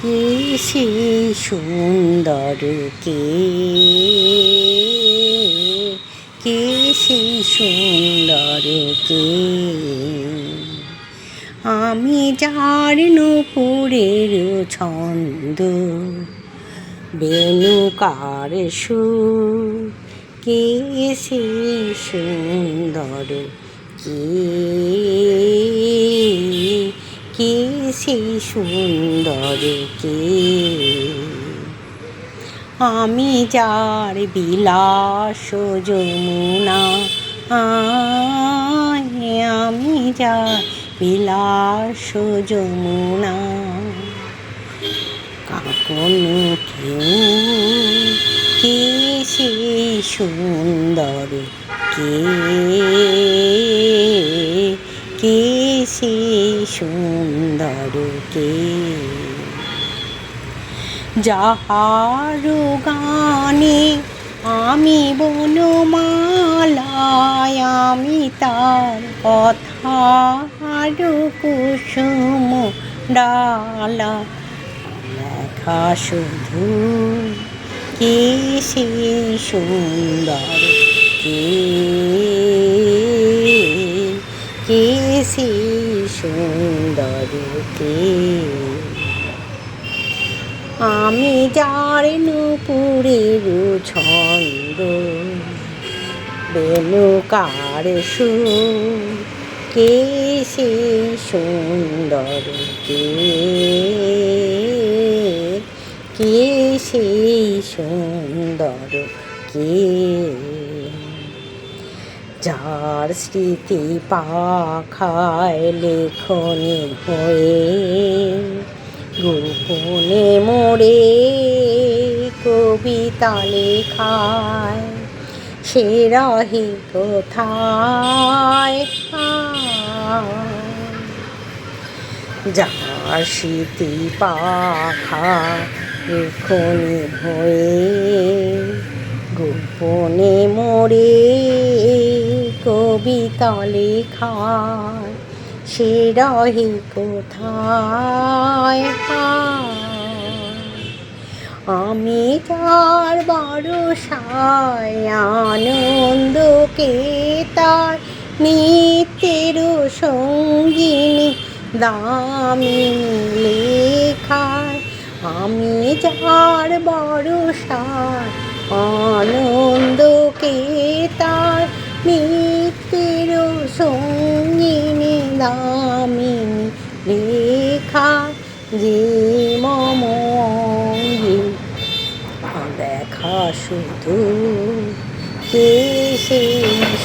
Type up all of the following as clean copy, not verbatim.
কে সে সুন্দর কে, কে সে সুন্দর কে, আমি যার নূপুরের ছন্দ বেণুকার সুর, কে সে সুন্দর কে, কে সে সুন্দর কে, আমি যার বিলাস যমুনা, আমি যার বিলাস যমুনা, কাকন কেউ, কে সে সুন্দর কে, কে সে সুন্দর কে, যাহার গানে আমি বনমালায়, আমি তার কথার কুসুম ডালা, লেখা শুধু কে সে সুন্দর কে, কে সে সুন্দর কে, আমি যার নূপুরের ছন্দ বেণুকার সুর, কে সে সুন্দর কে, কে সে সুন্দর কে, যার স্মৃতি পাখায় লেখনী হয়ে গোপনে মোড়ে কবিতা লেখায়, সে রহে কোথায়, যার স্মৃতি পাখা লেখনী হয়ে গোপনে মোড়ে কবিতা লেখায়, সে রহে কোথায়, আমি তার ভরসায় আনন্দকে তার নিত্যের সঙ্গিনী দামিনী লেখায়, আমি যার ভরসায় আনন্দকে তার নিত্যের সঙ্গিনী দামিনী লেখায়, যে মম দেখা শুধু কে সে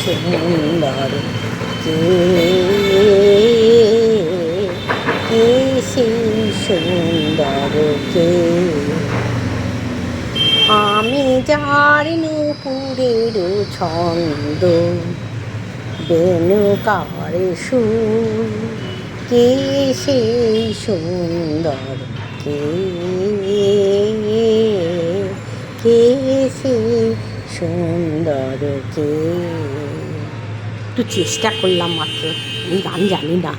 সুন্দর কে, কে সে সুন্দর কে, আমি যার নূপুরের ছন্দ বেণুকার সুর, কে সে সুন্দর কে, কে সে সুন্দর কে। একটু চেষ্টা করলাম মাত্র, আমি গান জানি না।